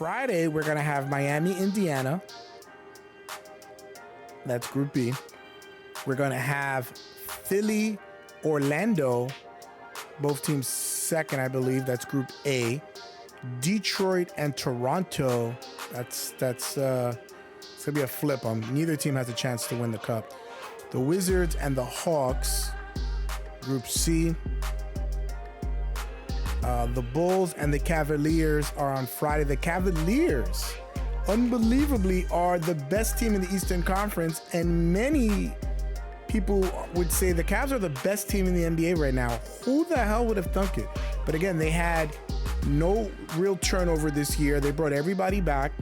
Friday, we're going to have Miami, Indiana. That's Group B. We're going to have Philly, Orlando. Both teams second, I believe. That's Group A. Detroit and Toronto. It's going to be a flip. Neither team has a chance to win the cup. The Wizards and the Hawks. Group C. The Bulls and the Cavaliers are on Friday. The Cavaliers, unbelievably, are the best team in the Eastern Conference, and many people would say the Cavs are the best team in the NBA right now. Who the hell would have thunk it? But again, they had no real turnover this year. They brought everybody back,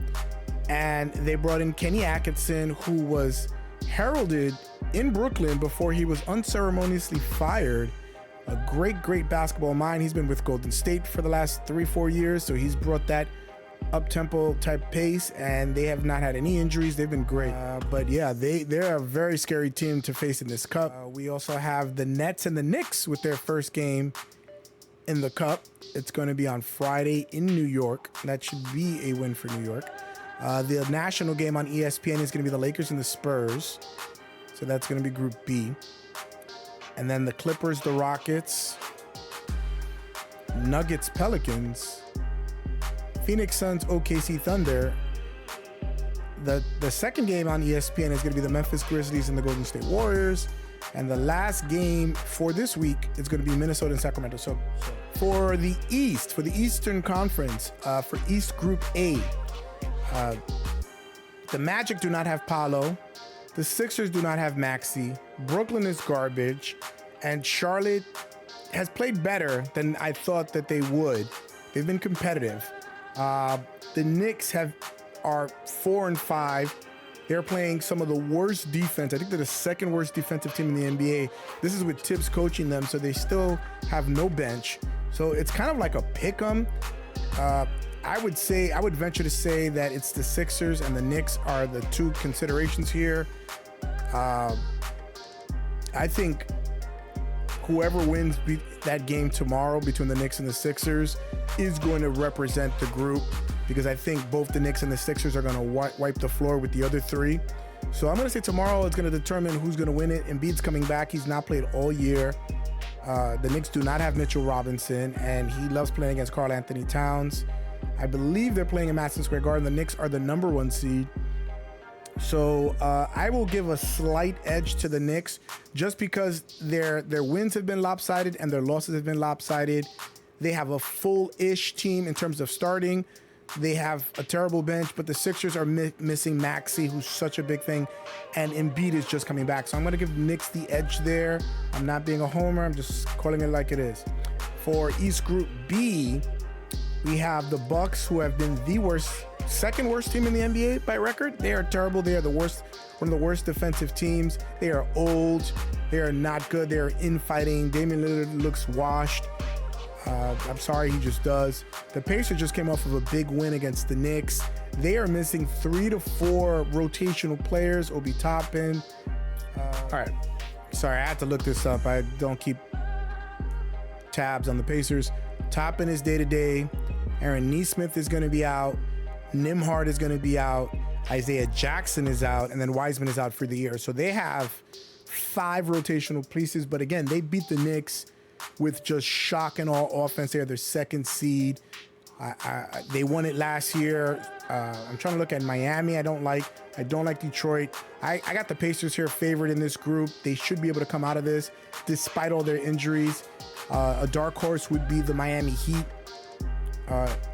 and they brought in Kenny Atkinson, who was heralded in Brooklyn before he was unceremoniously fired. A great basketball mind. He's been with Golden State for the last 3-4 years, so he's brought that up-tempo type pace, and they have not had any injuries. They've been great. But yeah, they're a very scary team to face in this cup. We also have the Nets and the Knicks with their first game in the cup. It's going to be on Friday in New York. That should be a win for New York. The national game on ESPN is going to be the Lakers and the Spurs. So that's going to be Group B. And then the Clippers, the Rockets, Nuggets, Pelicans, Phoenix Suns, OKC Thunder. The second game on ESPN is going to be the Memphis Grizzlies and the Golden State Warriors. And the last game for this week is going to be Minnesota and Sacramento. So for the East, for the Eastern Conference, for East Group A, the Magic do not have Paolo. The Sixers do not have Maxey. Brooklyn is garbage. And Charlotte has played better than I thought that they would. They've been competitive. The Knicks are 4-5. They're playing some of the worst defense. I think they're the second worst defensive team in the NBA. This is with Tibbs coaching them, so they still have no bench. So it's kind of like a pick-em. I would venture to say that it's the Sixers and the Knicks are the two considerations here. I think whoever wins that game tomorrow between the Knicks and the Sixers is going to represent the group, because I think both the Knicks and the Sixers are going to wipe the floor with the other three. So I'm going to say tomorrow it's going to determine who's going to win it. Embiid's coming back. He's not played all year. The Knicks do not have Mitchell Robinson, and he loves playing against Karl Anthony Towns. I believe they're playing in Madison Square Garden. The Knicks are the number 1 seed. So I will give a slight edge to the Knicks just because their wins have been lopsided and their losses have been lopsided. They have a full-ish team in terms of starting. They have a terrible bench, but the Sixers are missing Maxey, who's such a big thing, and Embiid is just coming back. So I'm going to give Knicks the edge there. I'm not being a homer. I'm just calling it like it is. For East Group B, we have the Bucks, who have been the second worst team in the NBA by record. They are terrible. They are the worst, one of the worst defensive teams. They are old. They are not good. They are infighting. Damian Lillard looks washed. I'm sorry, he just does. The Pacers just came off of a big win against the Knicks. They are missing 3 to 4 rotational players. Obi Toppin. All right. Sorry, I had to look this up. I don't keep tabs on the Pacers. Toppin is day-to-day. Aaron Nesmith is going to be out. Nembhard is going to be out. Isaiah Jackson is out. And then Wiseman is out for the year. So they have 5 rotational pieces. But again, they beat the Knicks with just shock and all offense. They are their second seed. They won it last year. I'm trying to look at Miami. I don't like Detroit. I got the Pacers here favored in this group. They should be able to come out of this despite all their injuries. A dark horse would be the Miami Heat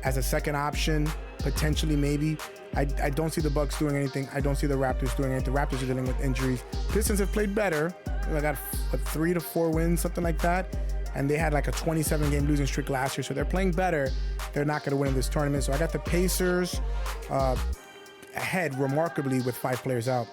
as a second option, potentially, maybe. I don't see the Bucks doing anything. I don't see the Raptors doing anything. The Raptors are dealing with injuries. Pistons have played better. They got 3 to 4 wins, something like that. And they had like a 27-game losing streak last year, so they're playing better. They're not going to win this tournament. So I got the Pacers ahead remarkably with 5 players out.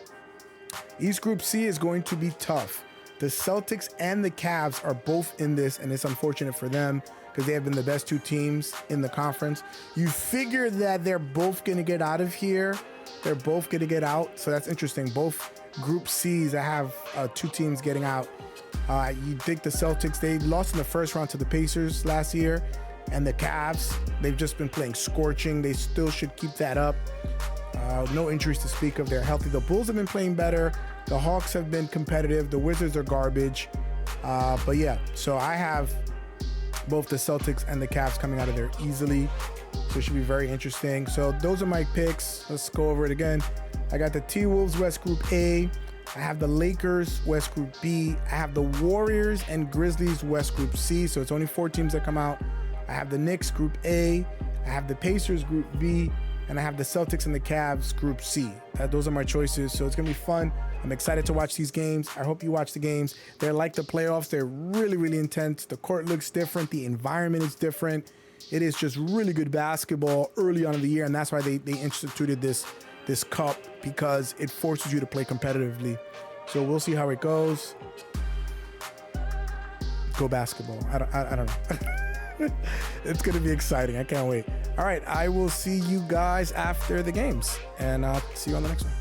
East Group C is going to be tough. The Celtics and the Cavs are both in this, and it's unfortunate for them because they have been the best 2 teams in the conference. You figure that they're both going to get out of here. They're both going to get out, so that's interesting. Both Group C's that have 2 teams getting out. You think the Celtics, they lost in the first round to the Pacers last year, and the Cavs. They've just been playing scorching. They still should keep that up. No injuries to speak of. They're healthy. The Bulls have been playing better. The Hawks have been competitive. The Wizards are garbage. But yeah, so I have both the Celtics and the Cavs coming out of there easily. So it should be very interesting. So those are my picks. Let's go over it again. I got the T-Wolves West Group A. I have the Lakers West Group B. I have the Warriors and Grizzlies West Group C. So it's only 4 teams that come out. I have the Knicks Group A. I have the Pacers Group B. And I have the Celtics and the Cavs Group C. Those are my choices. So it's going to be fun. I'm excited to watch these games. I hope you watch the games. They're like the playoffs. They're really, really intense. The court looks different. The environment is different. It is just really good basketball early on in the year. And that's why they instituted this cup, because it forces you to play competitively. So we'll see how it goes. Go basketball. I don't know. It's going to be exciting. I can't wait. All right. I will see you guys after the games, and I'll see you on the next one.